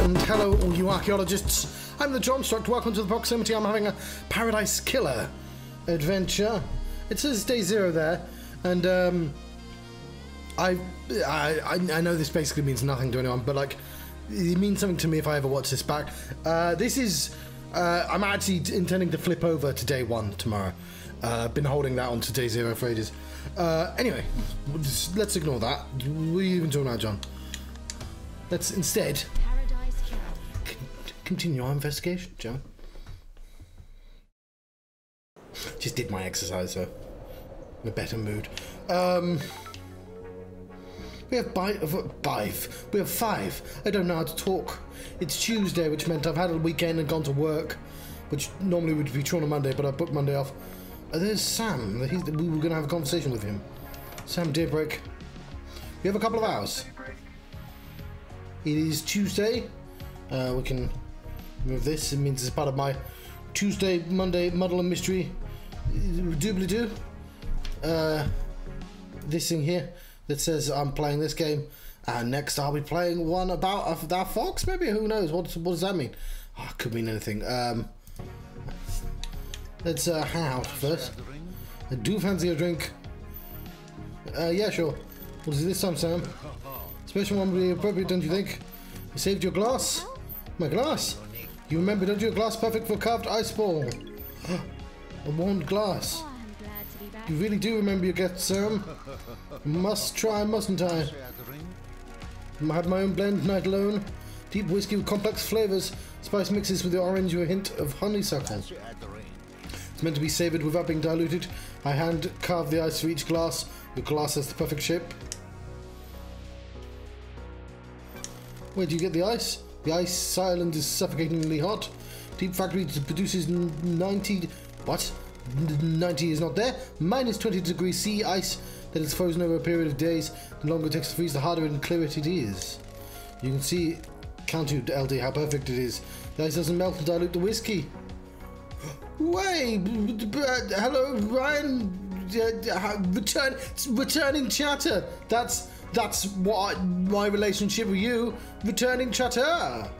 And hello, all you archaeologists. I'm the Johnstruct. Welcome to the proximity. I'm having a Paradise Killer adventure. It says day 0 there, and I know this basically means nothing to anyone, but like, it means something to me if I ever watch this back. This is I'm actually intending to flip over to day 1 tomorrow. Been holding that on to day 0 for ages. Anyway, let's ignore that. What are you even talking about, John? Let's instead continue our investigation, John. Just did my exercise, so in a better mood. We have five. We have 5. I don't know how to talk. It's Tuesday, which meant I've had a weekend and gone to work, which normally would be true on a Monday, but I booked Monday off. There's Sam. We were going to have a conversation with him. Sam Daybreak. We have a couple of hours. It is Tuesday. We can move this. It means it's part of my Tuesday, Monday muddle and mystery doobly-doo. This thing here that says I'm playing this game, and next I'll be playing one about that fox, maybe? Who knows? What does that mean? Oh, it could mean anything. Let's hang out first. I do fancy a drink. Yeah, sure. What is it this time, Sam? Special one would be appropriate, don't you think? You saved your glass? My glass? You remember, don't you? A glass perfect for a carved ice ball. A warmed glass. You really do remember your gift, Sam. Must try, mustn't I? I had my own blend, night alone. Deep whiskey with complex flavors. Spice mixes with the orange with a hint of honeysuckle. It's meant to be savoured without being diluted. I hand carve the ice for each glass. Your glass has the perfect shape. Where do you get the ice? The ice island is suffocatingly hot. Deep factory produces 90... What? 90 is not there. Minus 20 degrees C ice that is frozen over a period of days. The longer it takes to freeze, the harder and clearer it is. You can see, can't you, LD, how perfect it is. The ice doesn't melt and dilute the whiskey. Wait, hello, Ryan. Returning chatter. That's what my relationship with you. Returning chatter.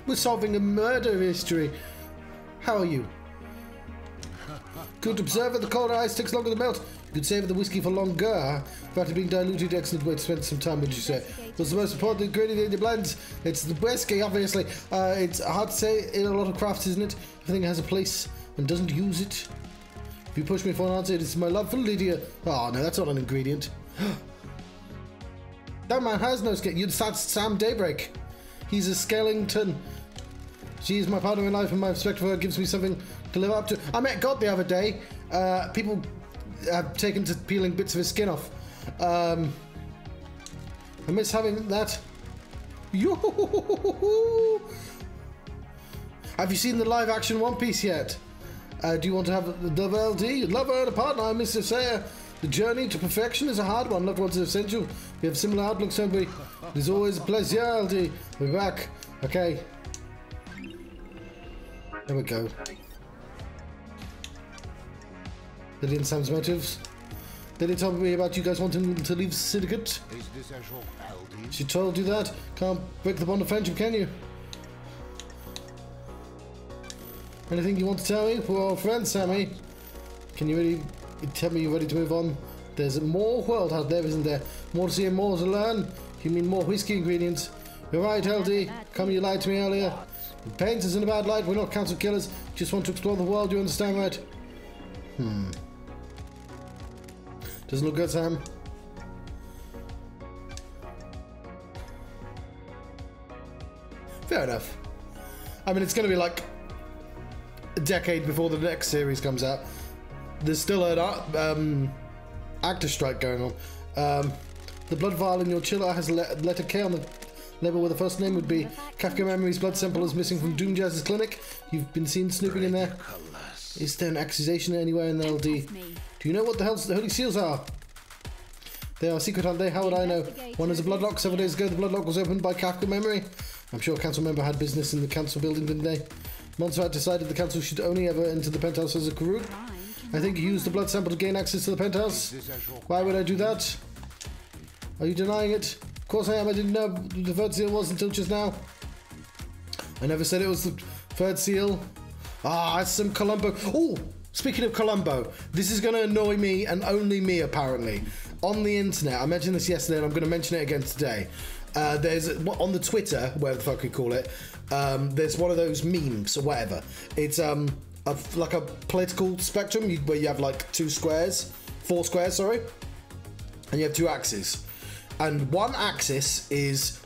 We're solving a murder mystery. How are you? Good observer. The colder ice takes longer to melt. You could save the whiskey for longer without it being diluted. Excellent way to spend some time, would you say? What's the most important ingredient in your blends? It's the whiskey, obviously. It's hard to say in a lot of crafts, isn't it? Everything has a place and doesn't use it. If you push me for an answer, it's my love for Lydia. Oh, no, that's not an ingredient. That man has no skill. That's Sam Daybreak. He's a Skellington. She is my partner in life, and my respect for her gives me something to live up to. I met God the other day. People have taken to peeling bits of his skin off. I miss having that. Yoo-hoo-hoo-hoo-hoo-hoo. Have you seen the live-action One Piece yet? Do you want to have the LD? Lover and a partner, I miss to say. The journey to perfection is a hard one. Loved ones are essential. We have similar outlooks, don't we? It is always a pleasure, LD. We're back. Okay. There we go. Lydia and Sam's motives. Lydia told me about you guys wanting to leave the syndicate. Is this actual LD? She told you that. Can't break the bond of friendship, can you? Anything you want to tell me? We're all friends, Sammy. Can you really tell me you're ready to move on? There's more world out there, isn't there? More to see and more to learn. You mean more whiskey ingredients? You're right, LD. Come, you lied to me earlier. It paints us in a bad light. We're not council killers. Just want to explore the world. You understand, right? Doesn't look good, Sam. Fair enough. I mean, it's going to be like a decade before the next series comes out. There's still an actor strike going on. The blood vial in your chiller has letter K on the label where the first name would be. Kafka Memory's blood sample is missing from Doom Jazz's clinic. You've been seen snooping in there. Is there an accusation anywhere in the LD? Do you know what the hell the Holy Seals are? They are secret, aren't they? How would I know? One is a bloodlock. 7 days ago, the bloodlock was opened by Kafka Memory. I'm sure a council member had business in the council building, didn't they? Montserrat decided the council should only ever enter the penthouse as a group. I think you used the blood sample to gain access to the penthouse. Why would I do that? Are you denying it? Of course I am. I didn't know the third seal was until just now. I never said it was the third seal. Ah, it's some Columbo. Oh, speaking of Columbo, this is going to annoy me and only me apparently. On the internet, I mentioned this yesterday and I'm going to mention it again today. There's on the Twitter, whatever the fuck we call it. There's one of those memes or whatever. It's like a political spectrum where you have like four squares, sorry, and you have two axes. And one axis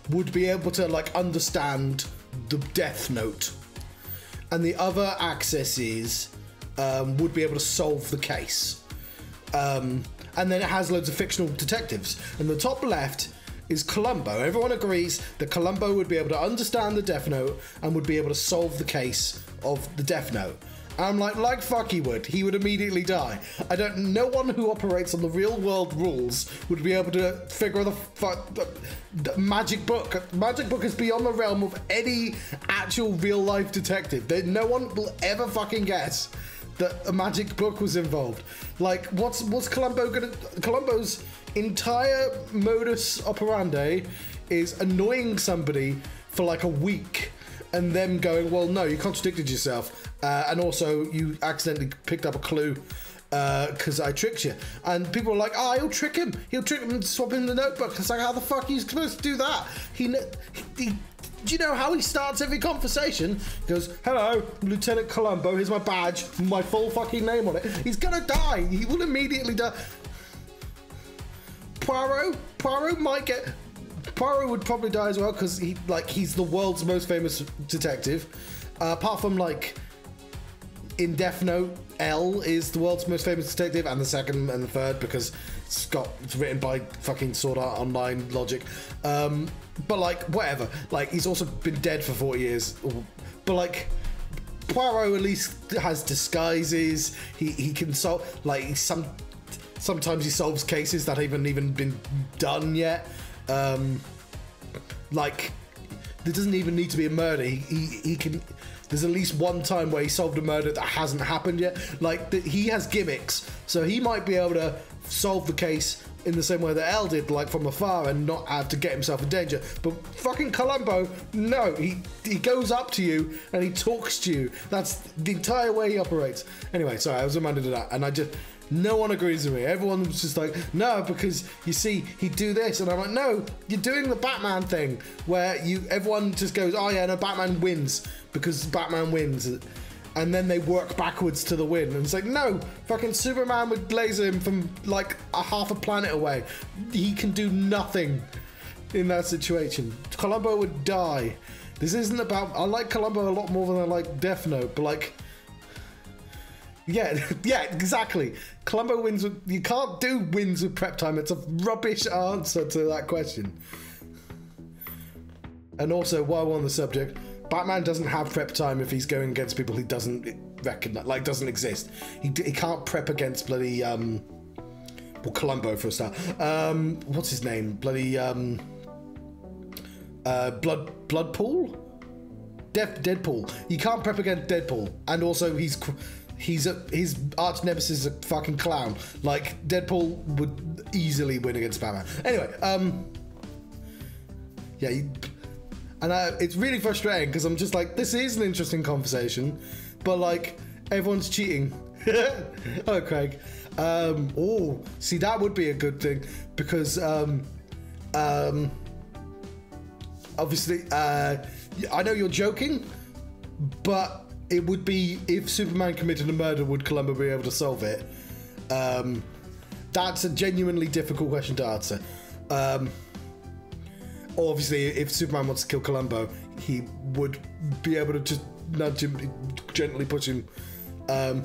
would be able to like understand the Death Note, and the other axis would be able to solve the case. And then it has loads of fictional detectives. And the top left is Columbo. Everyone agrees that Columbo would be able to understand the Death Note and would be able to solve the case of the Death Note. And I'm like fuck he would. He would immediately die. No one who operates on the real world rules would be able to figure the magic book. Magic book is beyond the realm of any actual real life detective. No one will ever fucking guess that a magic book was involved. Like, what's Columbo gonna... Columbo's entire modus operandi is annoying somebody for like a week and them going, well, no, you contradicted yourself. And also, you accidentally picked up a clue because I tricked you. And people are like, oh, he'll trick him. He'll trick him and swap in the notebook. It's like, how the fuck are you supposed to do that? Do you know how he starts every conversation? He goes, hello, Lieutenant Columbo, here's my badge, my full fucking name on it. He's gonna die. He will immediately die. Poirot would probably die as well because he's the world's most famous detective. Apart from like in Death Note, L is the world's most famous detective, and the second and the third because it's written by fucking Sword Art Online logic. But like whatever, like he's also been dead for 40 years. But like Poirot at least has disguises. He can solve like sometimes he solves cases that haven't even been done yet. Like there doesn't even need to be a murder. He can. There's at least one time where he solved a murder that hasn't happened yet. Like he has gimmicks, so he might be able to solve the case in the same way that L did, like from afar, and not have to get himself in danger. But fucking Columbo, no, he goes up to you and he talks to you. That's the entire way he operates. Anyway, sorry, I was reminded of that, and no one agrees with me. Everyone was just like, no, because you see, he'd do this, and I'm like, no, you're doing the Batman thing where everyone just goes, oh yeah, no, Batman wins because Batman wins. And then they work backwards to the win. And it's like, no, fucking Superman would laser him from like half a planet away. He can do nothing in that situation. Columbo would die. This isn't about... I like Columbo a lot more than I like Death Note, but like... Yeah, yeah, exactly. Columbo wins with... You can't do wins with prep time. It's a rubbish answer to that question. And also, while we're on the subject... Batman doesn't have prep time if he's going against people he doesn't recognize, like doesn't exist. He can't prep against bloody well, Columbo for a start. What's his name? Bloody Bloodpool? Deadpool. You can't prep against Deadpool, and also his arch nemesis is a fucking clown. Like Deadpool would easily win against Batman. Anyway, yeah. And it's really frustrating because I'm just like, this is an interesting conversation, but like everyone's cheating. Hello, Craig. Oh, see, that would be a good thing because obviously I know you're joking, but it would be if Superman committed a murder, would Columbo be able to solve it? That's a genuinely difficult question to answer. Obviously, if Superman wants to kill Columbo, he would be able to just nudge him, gently push him. I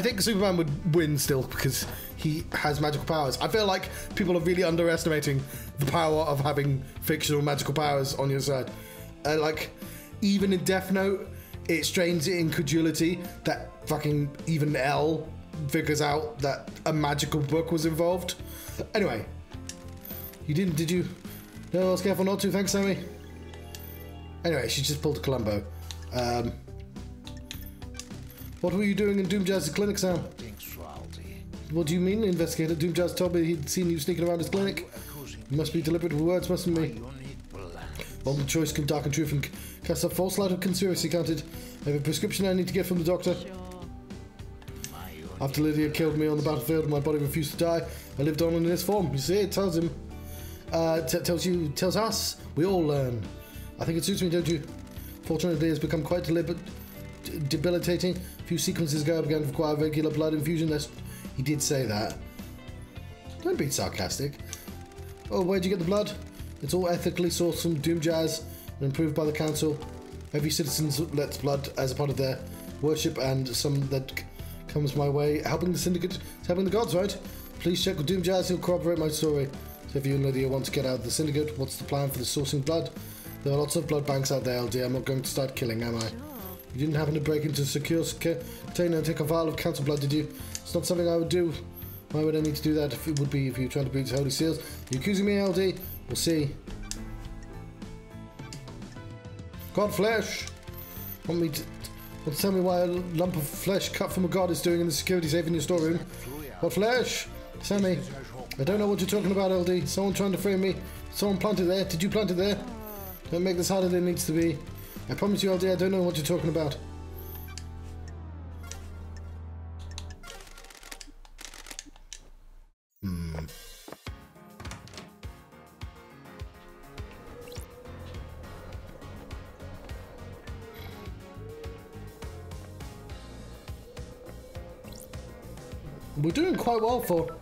think Superman would win still because he has magical powers. I feel like people are really underestimating the power of having fictional magical powers on your side. Like, even in Death Note, it strains incredulity that fucking even L figures out that a magical book was involved. Anyway. You didn't, did you? No, I was careful not to. Thanks, Sammy. Anyway, she just pulled a Columbo. What were you doing in Doom Jazz's clinic, Sam? What do you mean, investigator? Doomjazz told me he'd seen you sneaking around his clinic. You must be deliberate with words, mustn't we? Multiple choice can darken truth and cast a false light of conspiracy counted. I have a prescription I need to get from the doctor. After Lydia killed me on the battlefield and my body refused to die, I lived on in this form. You see, it tells him. Tells us. We all learn. I think it suits me, don't you? Fortunately, it's become quite debilitating. A few sequences ago, I began to require regular blood infusion. He did say that. Don't be sarcastic. Oh, where'd you get the blood? It's all ethically sourced from Doomjazz and approved by the council. Every citizen lets blood as a part of their worship, and some that comes my way. Helping the syndicate is helping the gods, right? Please check with Doomjazz. He'll corroborate my story. So if you and Lydia want to get out of the syndicate, what's the plan for the sourcing blood? There are lots of blood banks out there, LD. I'm not going to start killing, am I? You didn't happen to break into a secure container and take a vial of council blood, did you? It's not something I would do. Why would I need to do that if it would be if you were trying to breach holy seals? Are you accusing me, LD? We'll see. God flesh! Want to tell me why a lump of flesh cut from a god is doing in the security safe in your storeroom? What flesh? Sammy, I don't know what you're talking about, LD. Someone trying to frame me. Someone planted there. Did you plant it there? Don't make this harder than it needs to be. I promise you, LD, I don't know what you're talking about. We're doing quite well for,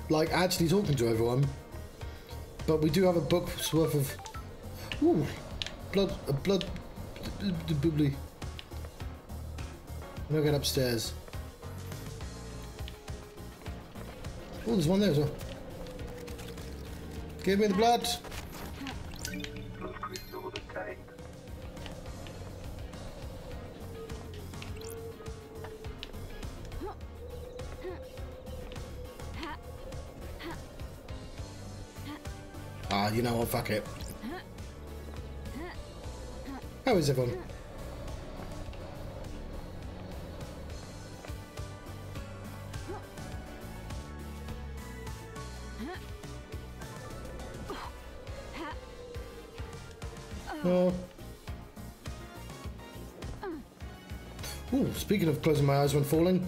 like, actually talking to everyone. But we do have a book's worth of... Ooh, blood... Boobly. I'm gonna get upstairs. Oh, there's one there as well. Give me the blood. Ah, you know what, fuck it. How is everyone? Oh. Ooh, speaking of closing my eyes when falling,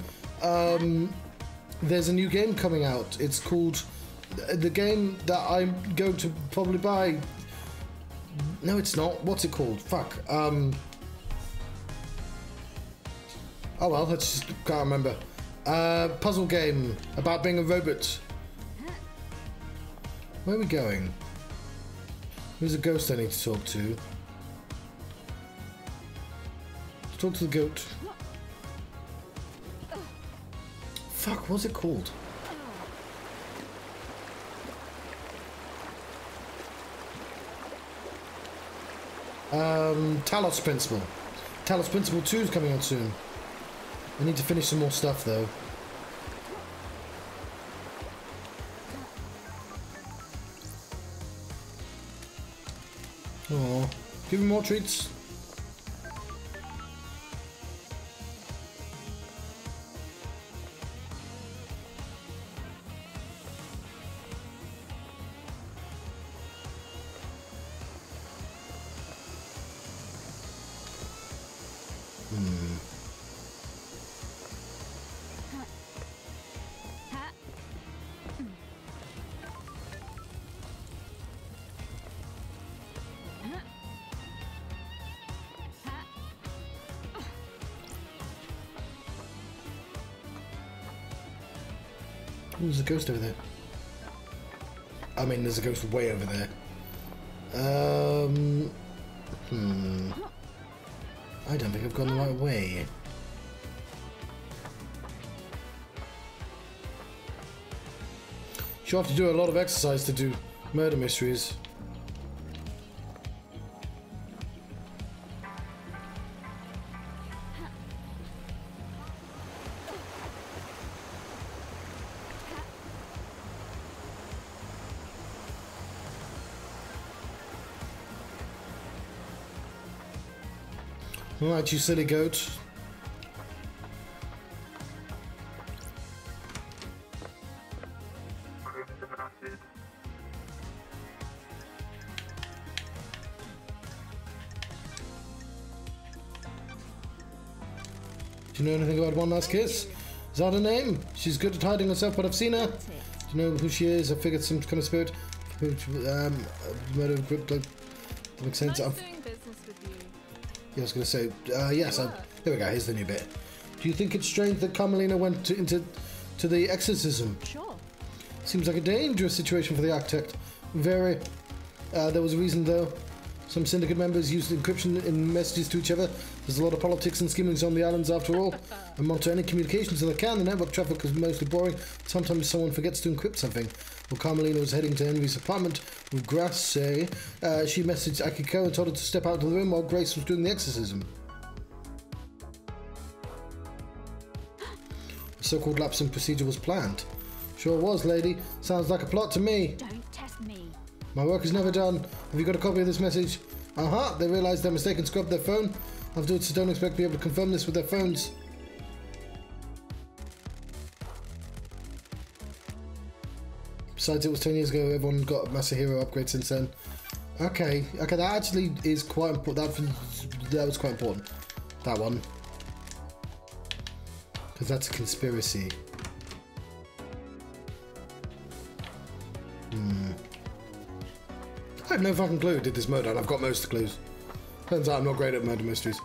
there's a new game coming out. It's called... The game that I'm going to probably buy... No, it's not. What's it called? Fuck. Oh well, I just can't remember. Puzzle game about being a robot. Where are we going? There's a ghost I need to talk to. Let's talk to the goat. Fuck, what's it called? Talos Principle. Talos Principle 2 is coming out soon. I need to finish some more stuff though. Oh, give him more treats. Oh, there's a ghost over there. I mean, there's a ghost way over there. I don't think I've gone the right way. You'll have to do a lot of exercise to do murder mysteries. Alright, you silly goat. Do you know anything about One Last Kiss? Is that her name? She's good at hiding herself, but I've seen her. Do you know who she is? I figured some kind of spirit. Murder grip, like, makes sense. Nice doing business with you. Yeah, I was going to say, yes, there we go, here's the new bit. Do you think it's strange that Carmelina went into the exorcism? Sure. Seems like a dangerous situation for the architect. Very. There was a reason, though. Some syndicate members used encryption in messages to each other. There's a lot of politics and skimmings on the islands after all. And monitor any communications that they can. The network traffic is mostly boring. Sometimes someone forgets to encrypt something. Well, Carmelina was heading to Henry's apartment with Grace, say. She messaged Akiko and told her to step out of the room while Grace was doing the exorcism. A so-called lapse in procedure was planned. Sure was, lady. Sounds like a plot to me. Don't test me. My work is never done. Have you got a copy of this message? They realised their mistake and scrubbed their phone. Afterwards, don't expect to be able to confirm this with their phones. Besides, it was 10 years ago. Everyone got a Masahiro upgrade since then. Okay, that actually is quite important. That was quite important. That one. Because that's a conspiracy. I have no fucking clue who did this murder, and I've got most of the clues. Turns out I'm not great at murder mysteries.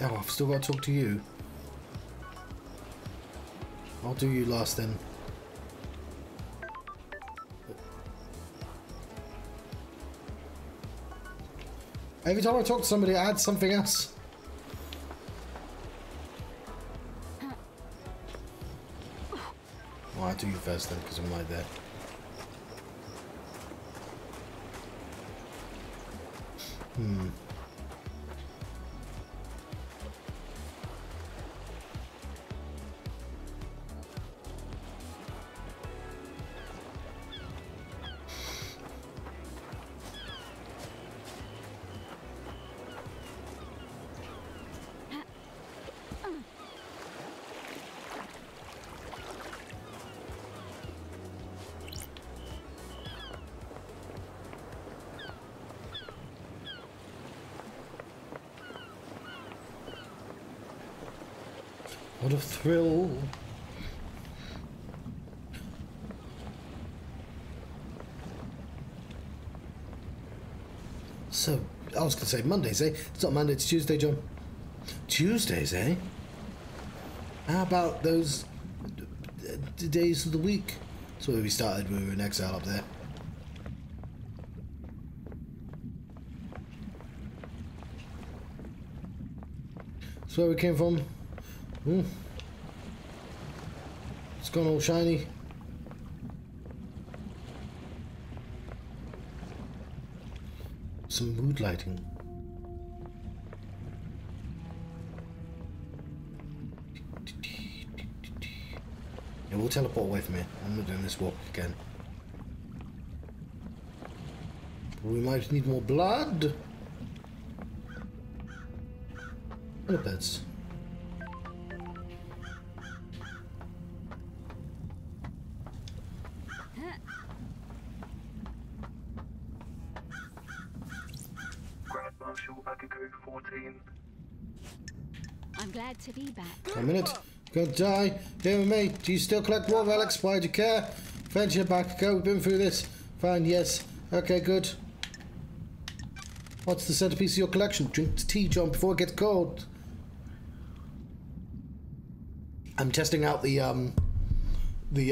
Oh, I've still got to talk to you. I'll do you last then. Every time I talk to somebody, I add something else. Well, I'll do you first then, because I'm right there. What a thrill. So, I was going to say Mondays, eh? It's not Monday, it's Tuesday, John. Tuesdays, eh? How about those days of the week? That's where we started when we were in exile up there. That's where we came from. It's gone all shiny. Some mood lighting. Yeah, we'll teleport away from here. I'm not doing this walk again. We might need more blood. And beds. I'm glad to be back. A minute. Gonna die. Here with me. Do you still collect war relics? Why do you care? Friendship back. Go. We've been through this. Fine. Yes. Okay. Good. What's the centerpiece of your collection? Drink tea, John, before it gets cold. I'm testing out the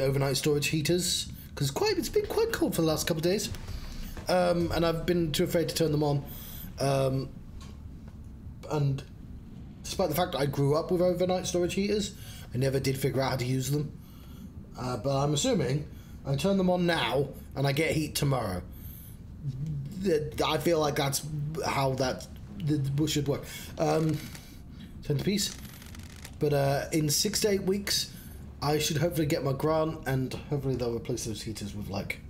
overnight storage heaters because it's been quite cold for the last couple of days, and I've been too afraid to turn them on. And despite the fact that I grew up with overnight storage heaters, I never did figure out how to use them. But I'm assuming I turn them on now and I get heat tomorrow. I feel like that's how that should work. Centerpiece. But in 6 to 8 weeks, I should hopefully get my grant, and hopefully they'll replace those heaters with like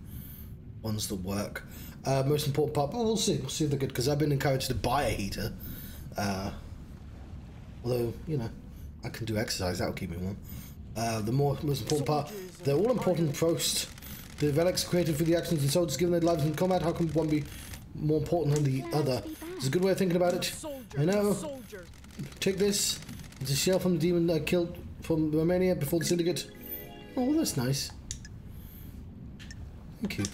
ones that work. Most important part, but we'll see. We'll see if they're good, because I've been encouraged to buy a heater. Although, you know, I can do exercise, that'll keep me warm. The most important part, they're all important post. The relics created through the actions and soldiers given their lives in combat. How can one be more important than the other. It's a good way of thinking about it. I know. Take this. It's a shell from the demon I killed from Romania before the syndicate. Oh, that's nice. Thank you.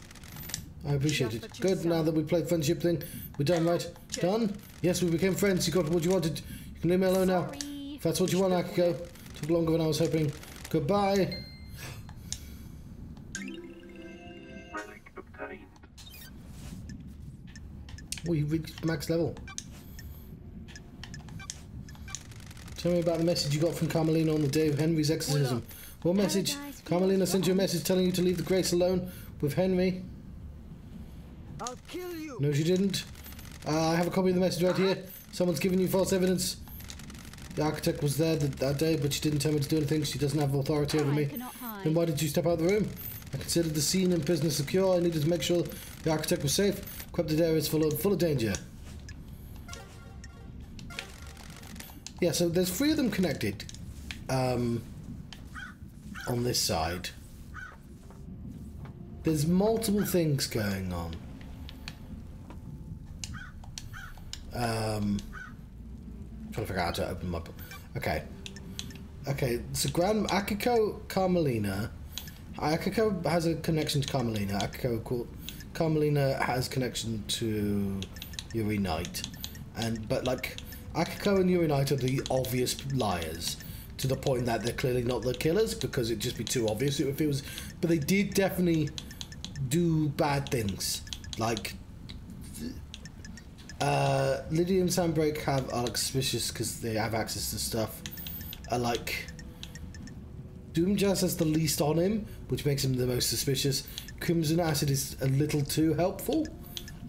I appreciate it. Good, now that we played friendship thing, we're done, right? Done? Yes, we became friends. You got what you wanted. You can leave me alone now. If that's what you want, I could go. Took longer than I was hoping. Goodbye. Relic obtained. Oh, you reached max level. Tell me about the message you got from Carmelina on the day of Henry's exorcism. What message? Carmelina sent you a message telling you to leave the Grace alone with Henry. I'll kill you. No, she didn't. I have a copy of the message right here. Someone's giving you false evidence. The architect was there that day, but she didn't tell me to do anything. She doesn't have authority over me. Then why did you step out of the room? I considered the scene and business secure. I needed to make sure the architect was safe. Corrupted area is full of danger. Yeah, so there's 3 of them connected. On this side. There's multiple things going on. Trying to figure out how to open them up. Okay. Okay, so Akiko Carmelina. Akiko has a connection to Carmelina. Carmelina has connection to Yuri Knight. But like Akiko and Yuri Knight are the obvious liars. To the point that they're clearly not the killers because it'd just be too obvious if it was. But they did definitely do bad things. Like Lydia and Sandbreak are like suspicious because they have access to stuff. Like Doomjazz has the least on him, which makes him the most suspicious. Crimson Acid is a little too helpful.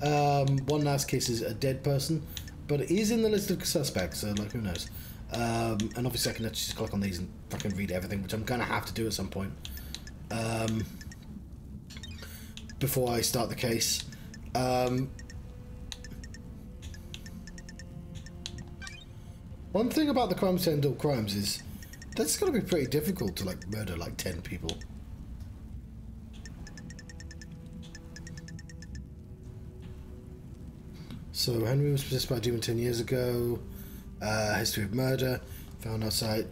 One Last Kiss is a dead person, but it is in the list of suspects, so like who knows. And obviously I can just click on these and fucking read everything, which I'm gonna have to do at some point. Before I start the case. One thing about the crime scene crimes is that's gonna be pretty difficult to like murder like 10 people. So Henry was possessed by a demon 10 years ago. History of murder. Found outside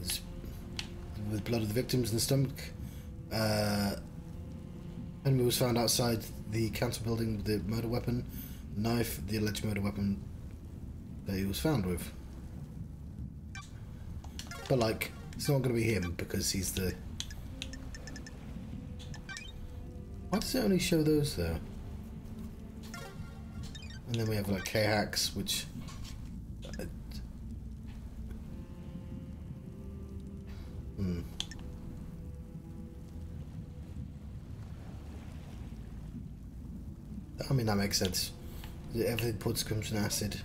with blood of the victims in the stomach. Henry was found outside the council building with the murder weapon, knife, the alleged murder weapon that he was found with. But like, it's not going to be him because he's the... Why does it only show those though? And then we have like K-Hacks, which... I mean, that makes sense. Everything puts Crimson Acid.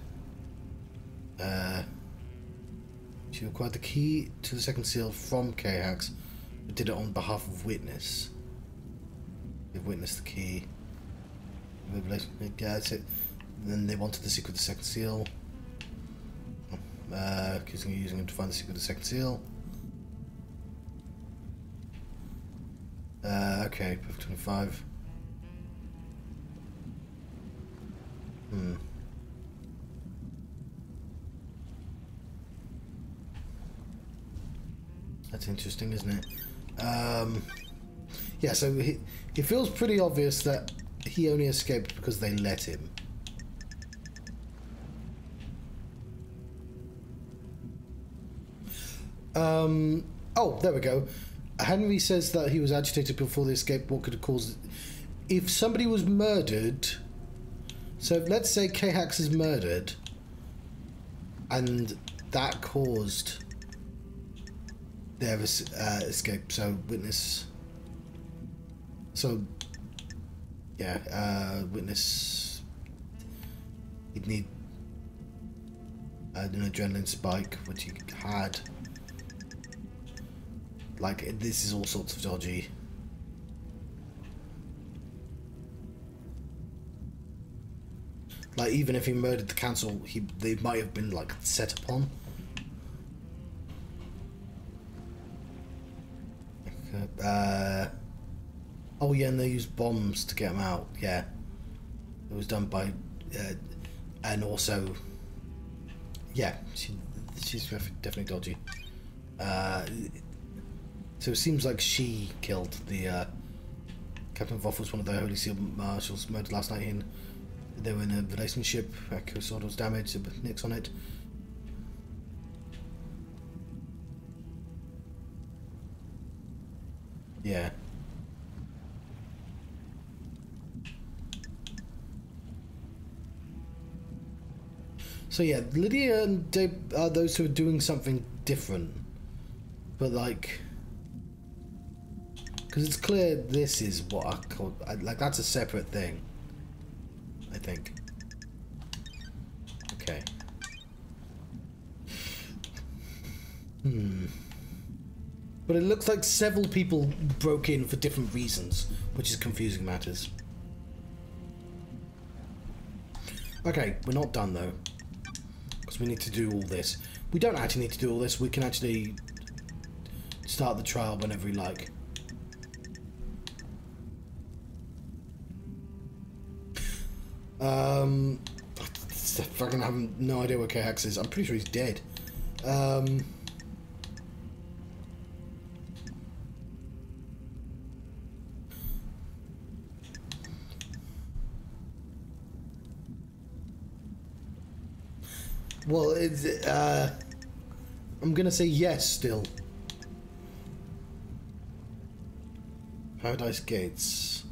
She acquired the key to the second seal from K-Hacks, but did it on behalf of Witness. Give Witness the key. Yeah, that's it. And then they wanted the secret of the second seal. Using him to find the secret of the second seal. Okay, perfect 25. That's interesting, isn't it? Yeah, so it feels pretty obvious that he only escaped because they let him. Oh, there we go. Henry says that he was agitated before the escape. What could have caused it? If somebody was murdered... So let's say K-Hacks is murdered and that caused their escape. So Witness... So, yeah, Witness... He'd need an adrenaline spike, which he had. Like, this is all sorts of dodgy. Like, even if he murdered the council, they might have been, like, set upon. Oh yeah, and they used bombs to get him out, yeah. It was done by and also, yeah, she's definitely dodgy. So it seems like she killed the Captain Voff was one of the Holy Seal marshals murdered last night. They were in a relationship. Echo sword was damaged. There were nicks on it. Yeah. So yeah, Lydia and Dave are those who are doing something different, but like, because it's clear this is what I call, like, that's a separate thing, I think. Okay. But it looks like several people broke in for different reasons, which is confusing matters. Okay, we're not done though, because we need to do all this. We don't actually need to do all this. We can actually start the trial whenever we like. I fucking have no idea where K-Hax is. I'm pretty sure he's dead. Well, it's, I'm gonna say yes still. Paradise Gates.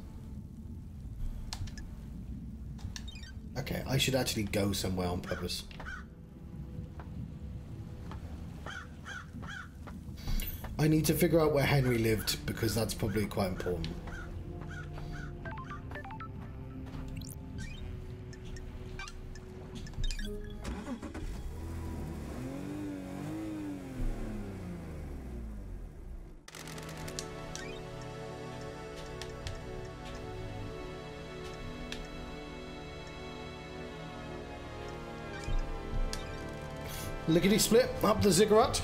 Okay, I should actually go somewhere on purpose. I need to figure out where Henry lived, because that's probably quite important. Lickety split up the ziggurat.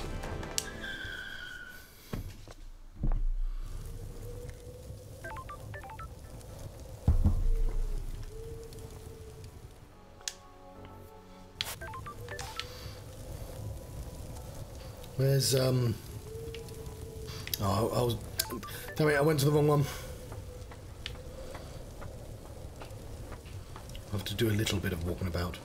Where's oh, I was, damn it, I went to the wrong one. I have to do a little bit of walking about.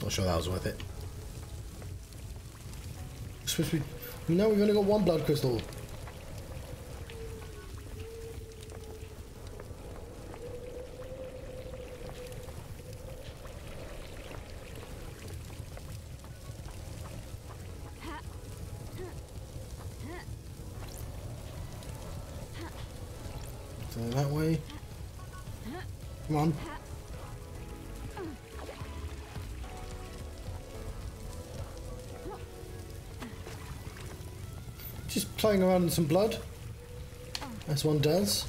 Not sure that was worth it. It's supposed to be. No, we've only got one blood crystal. So that way. Come on. Just playing around in some blood, as one does.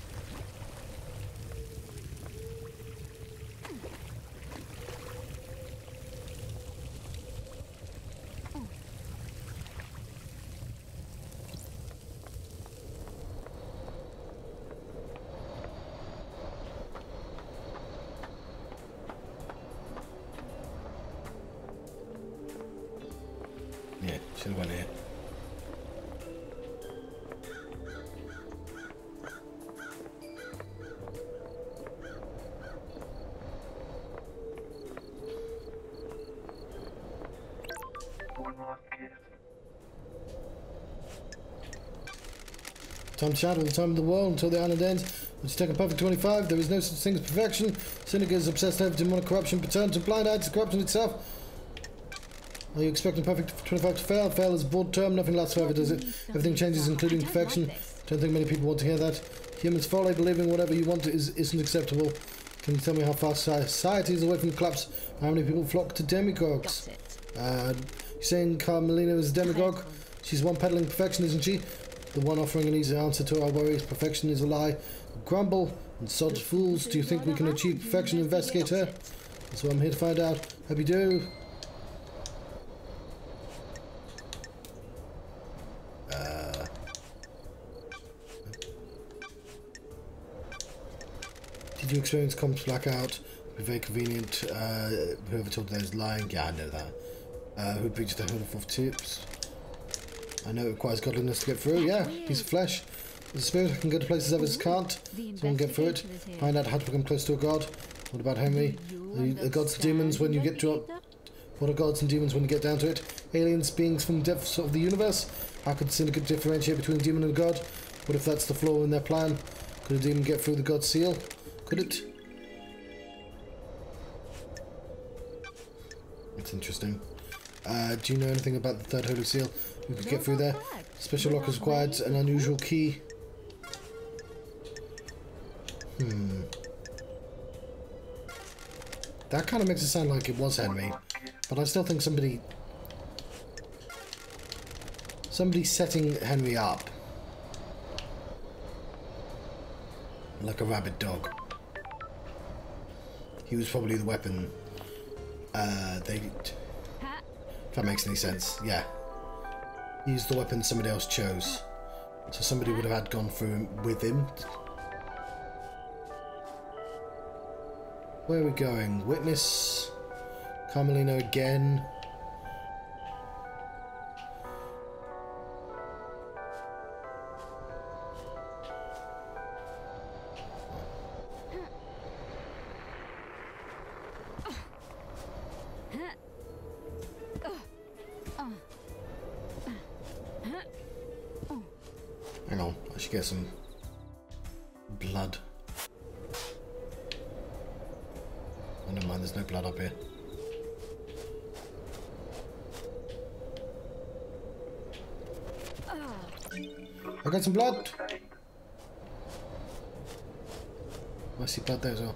Yeah, should have went here. Time to shadow the time of the world until the island ends. Which is taken perfect 25. There is no such thing as perfection. Seneca is obsessed over demonic corruption, but turns a blind eye to corruption itself. Are you expecting perfect 25 to fail? Fail is a broad term. Nothing lasts forever, does it? Everything changes, including perfection. Don't think many people want to hear that. Humans folly, believing whatever you want isn't acceptable. Can you tell me how far society is away from the collapse? How many people flock to demigods? You're saying Carmelina is a demigod? She's one peddling perfection, isn't she? The one offering an easy answer to our worries. Perfection is a lie. Grumble and sod fools. Do you think we can achieve perfection? Investigate her. That's what I'm here to find out. Hope you do. Did you experience comps blackout? Be very convenient. Whoever told you that is lying. Yeah, I know that. Who breached the Hole of Tips? I know it requires godliness to get through. Yeah, piece of flesh. As a spirit, I can go to places others can't. Someone get through it. Find out how to become close to a god. What about Henry? The gods and demons when you get to... What are gods and demons when you get down to it? Aliens, beings from the depths of the universe? How could syndicate differentiate between a demon and a god? What if that's the flaw in their plan? Could a demon get through the god's seal? Could it? That's interesting. Do you know anything about the third holy seal? You could get through there. Special lock is required. An unusual key. That kind of makes it sound like it was Henry, but I still think somebody's setting Henry up like a rabid dog. He was probably the weapon. If that makes any sense, yeah. He used the weapon somebody else chose, so somebody would have had gone through with him. Where are we going? Witness. Carmelino again. Hang on, I should get some blood. Oh, never mind, there's no blood up here. I got some blood! I see blood there as well.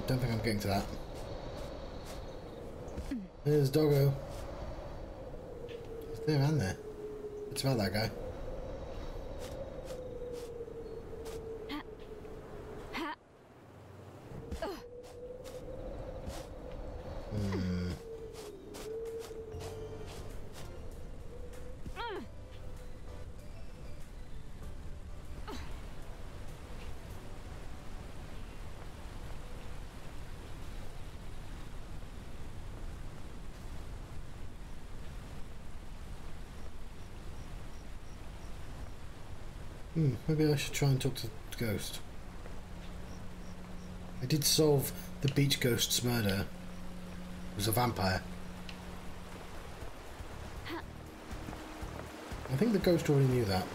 Don't think I'm getting to that. There's Doggo. He's there and there. It's about that guy. Maybe I should try and talk to the ghost. I did solve the beach ghost's murder. It was a vampire. I think the ghost already knew that.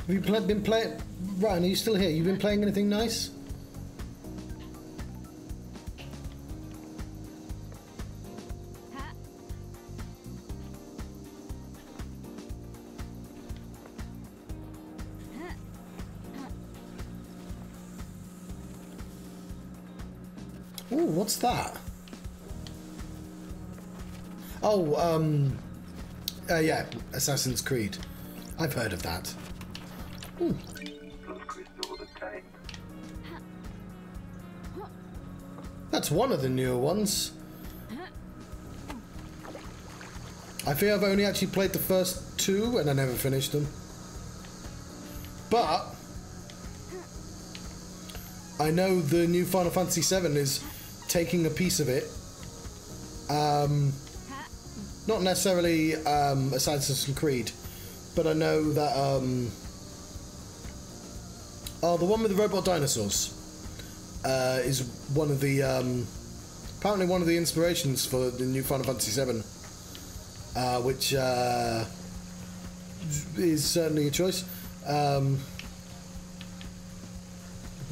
Have you been playing... Ryan, are you still here? You've been playing anything nice? Ooh, what's that? Oh, yeah, Assassin's Creed. I've heard of that. Ooh. That's one of the newer ones. I fear I've only actually played the first two and I never finished them. But I know the new Final Fantasy VII is taking a piece of it. Not necessarily Assassin's Creed, but I know that the one with the robot dinosaurs is one of the apparently one of the inspirations for the new Final Fantasy VII, which is certainly a choice. Who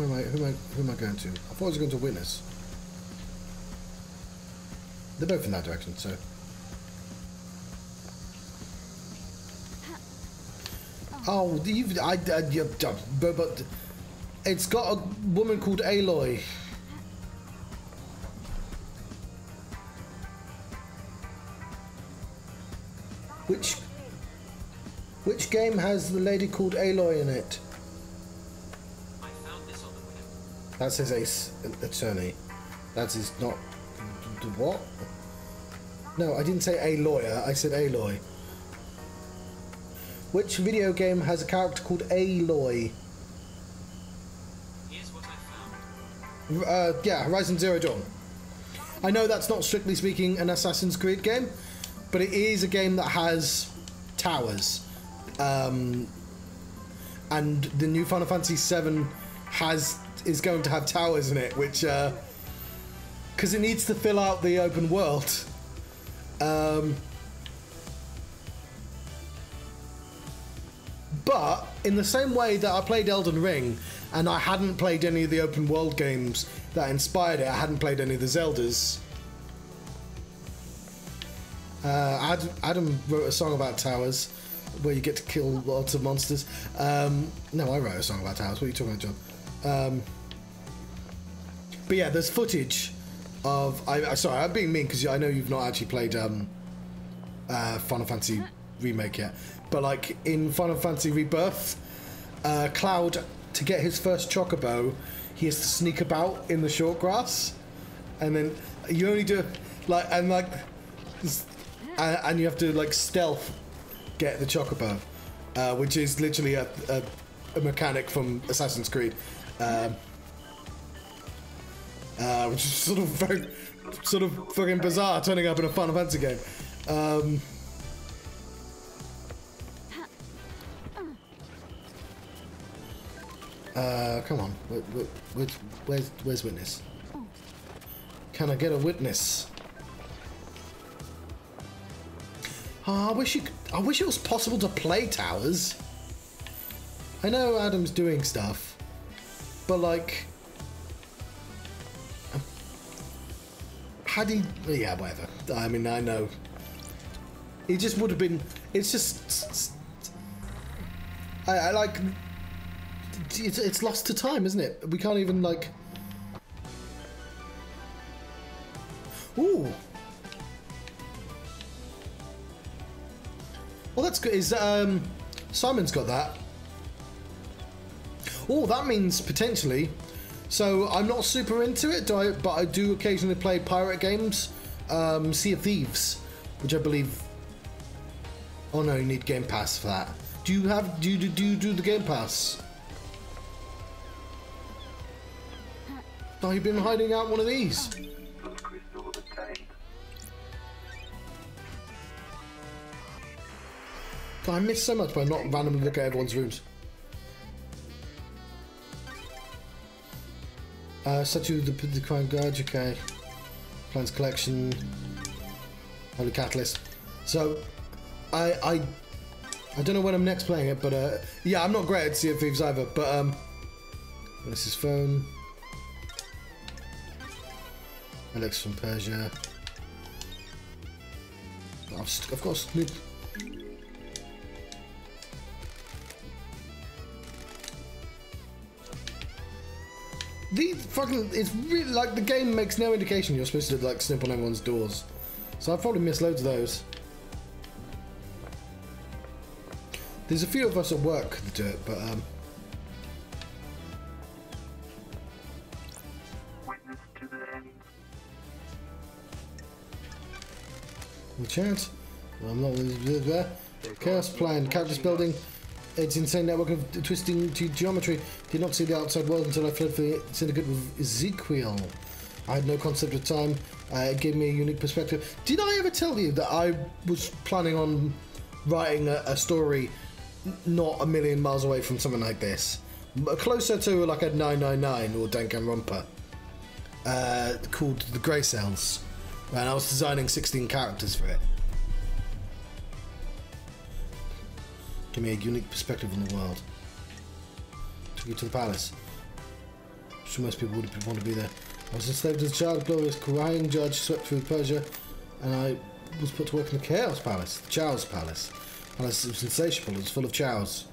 am I going to? I thought I was going to Witness. They're both in that direction, so. Oh, but it's got a woman called Aloy. Which game has the lady called Aloy in it? I found this on the web. That says Ace Attorney. That is not... What? No, I didn't say a lawyer, I said Aloy. Which video game has a character called Aloy? Here's what I found. Yeah, Horizon Zero Dawn. I know that's not strictly speaking an Assassin's Creed game, but it is a game that has towers. And the new Final Fantasy VII is going to have towers in it, which because it needs to fill out the open world. But in the same way that I played Elden Ring and I hadn't played any of the open world games that inspired it, I hadn't played any of the Zeldas. Adam wrote a song about towers where you get to kill lots of monsters. No, I wrote a song about towers. What are you talking about, John? But yeah, there's footage of... sorry, I'm being mean because I know you've not actually played Final Fantasy Remake yet. But like in Final Fantasy Rebirth, Cloud, to get his first chocobo, he has to sneak about in the short grass. And then you only do... And you have to like stealth get the chocobo, which is literally a mechanic from Assassin's Creed, which is sort of fucking bizarre, turning up in a Final Fantasy game. Come on, where's witness? Can I get a witness? Oh, I wish it was possible to play towers. I know Adam's doing stuff, but like, had he? Yeah, whatever. I mean, I know. It just would have been. It's just. I like. It's lost to time, isn't it? We can't even like. Ooh. Well, that's good. Is Simon's got that? Oh, that means potentially. So I'm not super into it, but I do occasionally play pirate games. Sea of Thieves, which I believe. Oh no, you need Game Pass for that. Do you do the Game Pass? Oh, you've been hiding out one of these. For the crystal obtained. God, I miss so much by not randomly looking at everyone's rooms. Statue of the Crown Guard, okay. Plans collection. Holy Catalyst. So, I don't know when I'm next playing it, but yeah, I'm not great at Sea of Thieves either, but this is phone. Alex from Persia. I've got Snoop. It's really like the game makes no indication you're supposed to like snip on everyone's doors. So I've probably missed loads of those. There's a few of us at work that do it, but Witness to the end. watch out. I'm not there. Chaos plan, characters building. Its insane network of twisting to geometry. Did not see the outside world until I fled for the syndicate with Ezekiel. I had no concept of time. It gave me a unique perspective. Did I ever tell you that I was planning on writing a story not a million miles away from something like this? Closer to like a 999 or Danganronpa. Called The Grey Cells. And I was designing 16 characters for it. Give me a unique perspective on the world. Took you to the palace. I'm sure most people would want to be there. I was enslaved as a child, glorious crying judge swept through Persia, and I was put to work in the Chaos Palace, the Chow's Palace. Palace was insatiable, it was full of chows.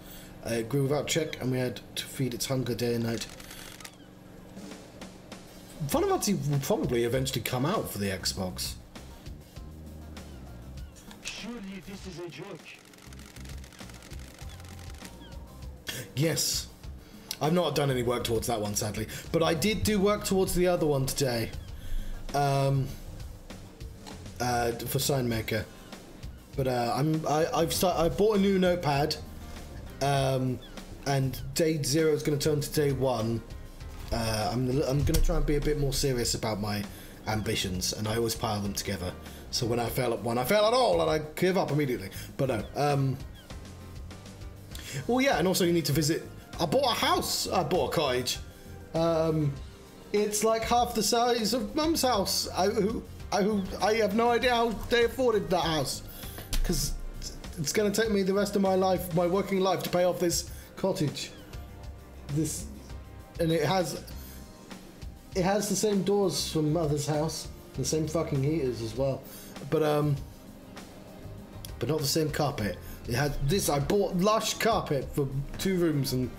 It grew without check, and we had to feed its hunger day and night. Final Fantasy will probably eventually come out for the Xbox. Surely this is a joke. Yes. I've not done any work towards that one, sadly. But I did do work towards the other one today. For Signmaker. But I bought a new notepad. And day 0 is going to turn to day 1. I'm going to try and be a bit more serious about my ambitions, and I always pile them together. So when I fail at one, I fail at all, and I give up immediately. But no. Well, yeah, and also you need to visit. I bought a house. I bought a cottage. It's like half the size of Mum's house. I have no idea how they afforded that house, because it's going to take me the rest of my life, my working life, to pay off this cottage. And it has the same doors from Mother's house, the same fucking heaters as well, but not the same carpet. It had this. I bought lush carpet for 2 rooms, and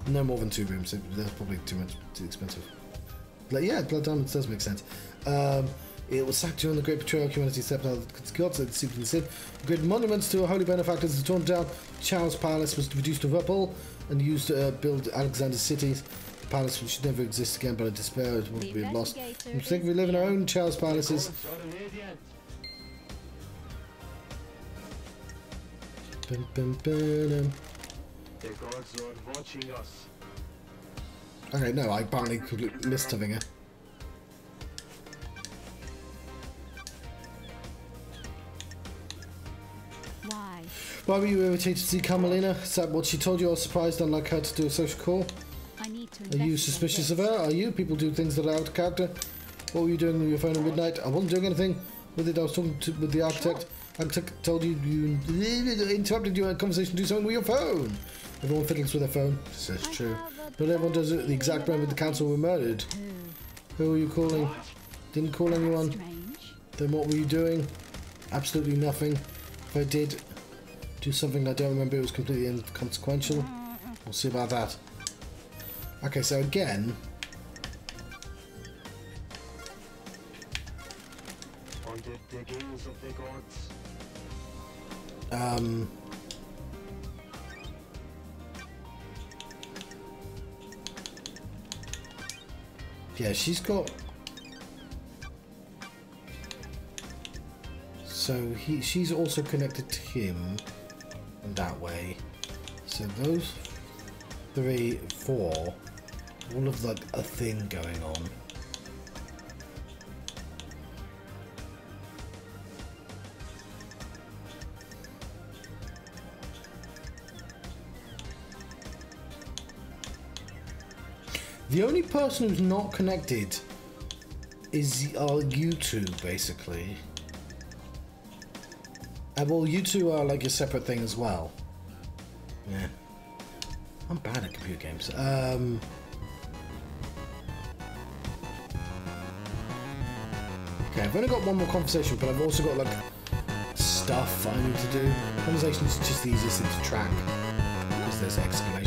no more than 2 rooms. That's probably too expensive. Like, yeah, Blood Diamonds does make sense. It was sacked during the Great Betrayal. Humanity stepped out of the gods and seeped in the sin. Great monuments to holy benefactors were torn down. Charles' palace was reduced to rubble and used to build Alexander's cities. The palace which should never exist again, but I despair it will be lost. I think we live in our own Charles' palaces. The gods are watching us. Okay, no, I apparently completely missed something here. Why were you irritated to see Carmelina? Is that what she told you? I was surprised, unlike her, to do a social call. I need to Are you suspicious of her? Are you? People do things that are out of character. What were you doing with your phone at midnight? I wasn't doing anything with it. I was talking with the architect. Architect told you interrupted your conversation to do something with your phone. Everyone fiddles with their phone. This is true. But everyone does it at the exact moment the council were murdered. Who were you calling? Didn't call anyone. Then what were you doing? Absolutely nothing. If I did do something I don't remember, it was completely inconsequential. We'll see about that. Okay, so again, On the diggings of the gods. Yeah, she's got. So she's also connected to him in that way. So those 3, 4, all of like a thing going on. The only person who's not connected are you two, basically. Well, you two are like a separate thing as well. Yeah. I'm bad at computer games. Okay, I've only got one more conversation, but I've also got like stuff I need to do. Conversation is just the easiest thing to track because there's exclamation